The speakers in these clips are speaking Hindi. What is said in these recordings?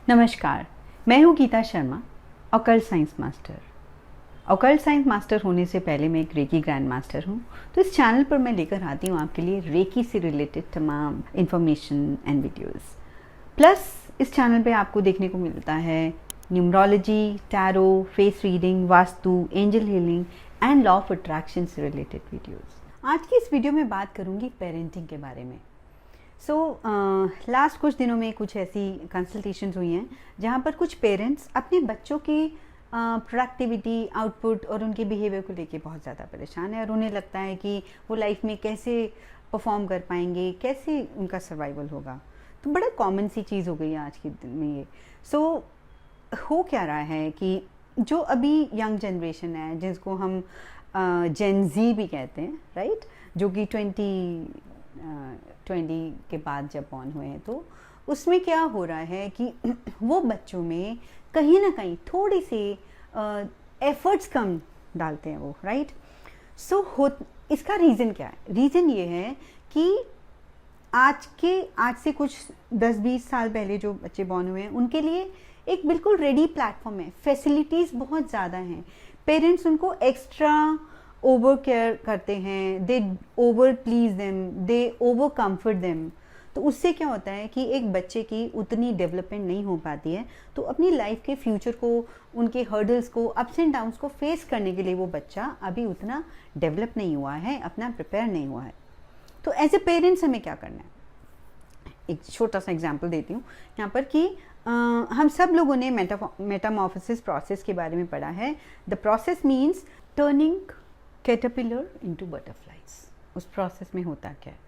नमस्कार, मैं हूँ Geeta Sharma, occult science master. Occult science master होने से पहले मैं एक रेकी ग्रैंड मास्टर हूँ। तो इस चैनल पर मैं लेकर आती हूँ आपके लिए रेकी से रिलेटेड तमाम इंफॉर्मेशन एंड वीडियोस। प्लस इस चैनल पे आपको देखने को मिलता है numerology, tarot, face reading, vastu, angel healing and law of attraction से रिलेटेड वीडियोस। आज की इस वीडियो में बात करूँगी पेरेंटिंग के बारे में। लास्ट कुछ दिनों में कुछ ऐसी कंसल्टेशंस हुई हैं जहाँ पर कुछ पेरेंट्स अपने बच्चों की प्रोडक्टिविटी, आउटपुट और उनके बिहेवियर को लेके बहुत ज़्यादा परेशान है और उन्हें लगता है कि वो लाइफ में कैसे परफॉर्म कर पाएंगे, कैसे उनका सर्वाइवल होगा। तो बड़ा कॉमन सी चीज़ हो गई है आज के दिन में ये। हो क्या रहा है कि जो अभी यंग जनरेशन है, जिसको हम जेन जी भी कहते हैं, राइट, जो कि 20 के बाद जब बॉर्न हुए हैं, तो उसमें क्या हो रहा है कि वो बच्चों में कहीं ना कहीं थोड़ी सी एफर्ट्स कम डालते हैं वो, राइट। इसका रीज़न क्या है? रीज़न ये है कि आज से कुछ 10-20 साल पहले जो बच्चे बॉर्न हुए हैं उनके लिए एक बिल्कुल रेडी प्लेटफॉर्म है, फैसिलिटीज़ बहुत ज़्यादा हैं। पेरेंट्स उनको एक्स्ट्रा ओवर केयर करते हैं, they over please them, they over comfort them. तो उससे क्या होता है कि एक बच्चे की उतनी डेवलपमेंट नहीं हो पाती है, तो अपनी लाइफ के फ्यूचर को, उनके हर्डल्स को, अप्स एंड डाउन्स को फेस करने के लिए वो बच्चा अभी उतना डेवलप नहीं हुआ है, अपना प्रिपेयर नहीं हुआ है। तो एज ए पेरेंट्स हमें क्या करना है? एक छोटा सा एग्जाम्पल देती हूँ यहाँ पर कि हम सब लोगों ने मेटामॉर्फोसिस प्रोसेस के बारे में पढ़ा है। The process means turning caterpillar into butterflies. उस प्रोसेस में होता क्या है?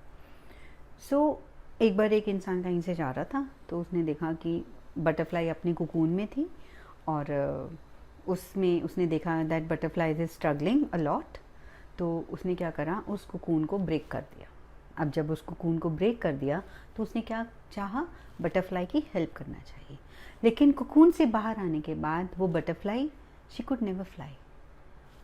एक बार एक इंसान कहीं से जा रहा था, तो उसने देखा कि बटरफ्लाई अपने कोकून में थी और उसने देखा that butterflies is struggling a lot. तो उसने क्या करा, उस कोकून को ब्रेक कर दिया। अब जब उस कोकून को ब्रेक कर दिया तो उसने क्या चाहा, बटरफ्लाई की हेल्प करना चाहिए। लेकिन कोकून से बाहर आने के बाद वो butterfly, she could never fly.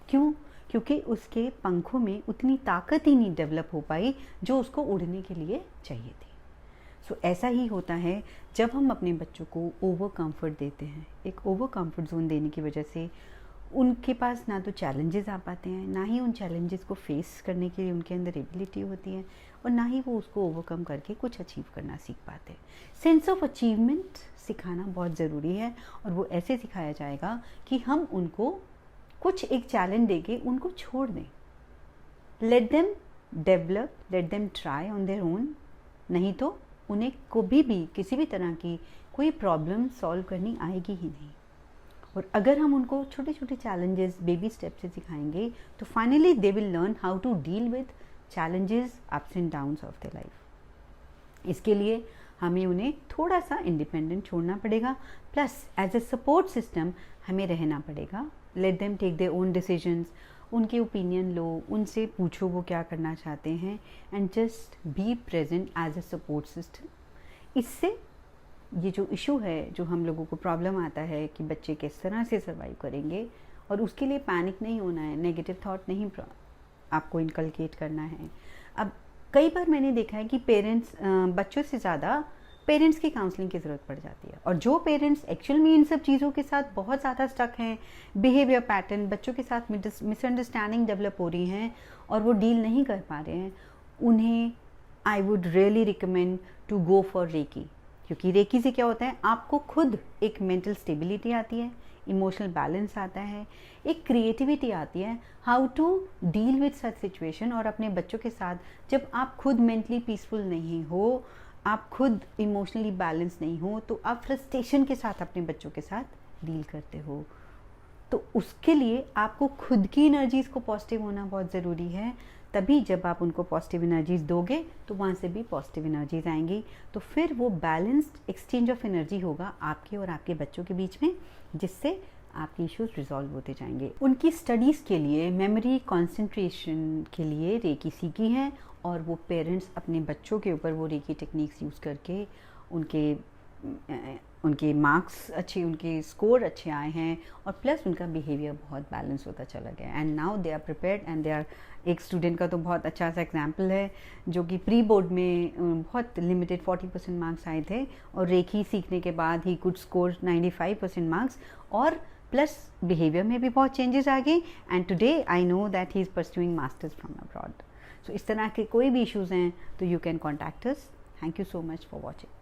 क्यों? क्योंकि उसके पंखों में उतनी ताकत ही नहीं डेवलप हो पाई जो उसको उड़ने के लिए चाहिए थी। ऐसा ही होता है जब हम अपने बच्चों को ओवर कंफर्ट देते हैं। एक ओवर कंफर्ट जोन देने की वजह से उनके पास ना तो चैलेंजेस आ पाते हैं, ना ही उन चैलेंजेस को फेस करने के लिए उनके अंदर एबिलिटी होती है, और ना ही वो उसको ओवरकम करके कुछ अचीव करना सीख पाते हैं। सेंस ऑफ अचीवमेंट सिखाना बहुत ज़रूरी है, और वो ऐसे सिखाया जाएगा कि हम उनको कुछ एक चैलेंज देके उनको छोड़ दें। Let them develop, let them try on their own. नहीं तो उन्हें कभी भी किसी भी तरह की कोई प्रॉब्लम सॉल्व करनी आएगी ही नहीं। और अगर हम उनको छोटे छोटे चैलेंजेस बेबी स्टेप से सिखाएंगे तो finally they will learn how to deal with challenges, ups and downs of their life. इसके लिए हमें उन्हें थोड़ा सा इंडिपेंडेंट छोड़ना पड़ेगा, plus as a support system हमें रहना पड़ेगा। Let them take their own decisions, उनके ओपिनियन लो, उनसे पूछो वो क्या करना चाहते हैं, and just be present as a support system. इससे ये जो इशू है, जो हम लोगों को प्रॉब्लम आता है कि बच्चे किस तरह से सर्वाइव करेंगे, और उसके लिए पैनिक नहीं होना है, नेगेटिव थॉट नहीं आपको इनकलकेट करना है। अब कई बार मैंने देखा है कि पेरेंट्स बच्चों से ज़्यादा पेरेंट्स की काउंसलिंग की ज़रूरत पड़ जाती है, और जो पेरेंट्स एक्चुअल में इन सब चीज़ों के साथ बहुत ज़्यादा स्टक हैं, बिहेवियर पैटर्न, बच्चों के साथ मिसअंडरस्टैंडिंग डेवलप हो रही हैं और वो डील नहीं कर पा रहे हैं, उन्हें I would really recommend to go for reiki. क्योंकि रेकी से क्या होता है, आपको खुद एक मेंटल स्टेबिलिटी आती है, इमोशनल बैलेंस आता है, एक क्रिएटिविटी आती है, how to deal with such situation. और अपने बच्चों के साथ जब आप खुद मेंटली पीसफुल नहीं हो, आप खुद इमोशनली बैलेंस नहीं हो, तो आप फ्रस्ट्रेशन के साथ अपने बच्चों के साथ डील करते हो। तो उसके लिए आपको खुद की एनर्जीज़ को पॉजिटिव होना बहुत ज़रूरी है। तभी जब आप उनको पॉजिटिव एनर्जीज़ दोगे तो वहाँ से भी पॉजिटिव एनर्जीज़ आएंगी। तो फिर वो बैलेंस्ड एक्सचेंज ऑफ एनर्जी होगा आपके और आपके बच्चों के बीच में, जिससे आपके इश्यूज रिजॉल्व होते जाएंगे। उनकी स्टडीज़ के लिए, मेमोरी, कंसंट्रेशन के लिए रेकी सीखी हैं, और वो पेरेंट्स अपने बच्चों के ऊपर वो रेकी टेक्निक्स यूज़ करके उनके उनके मार्क्स अच्छे, उनके स्कोर अच्छे आए हैं और प्लस उनका बिहेवियर बहुत बैलेंस होता चला गया and now they are prepared and they are. एक स्टूडेंट का तो बहुत अच्छा सा एग्जाम्पल है जो कि प्री बोर्ड में बहुत लिमिटेड 40% मार्क्स आए थे और रेखी सीखने के बाद ही कुड स्कोर 95% मार्क्स और प्लस बिहेवियर में भी बहुत चेंजेस आ गए and today I know that he is pursuing masters from abroad. So इस तरह के कोई भी इश्यूज़ हैं तो you can contact us. Thank you so much for watching.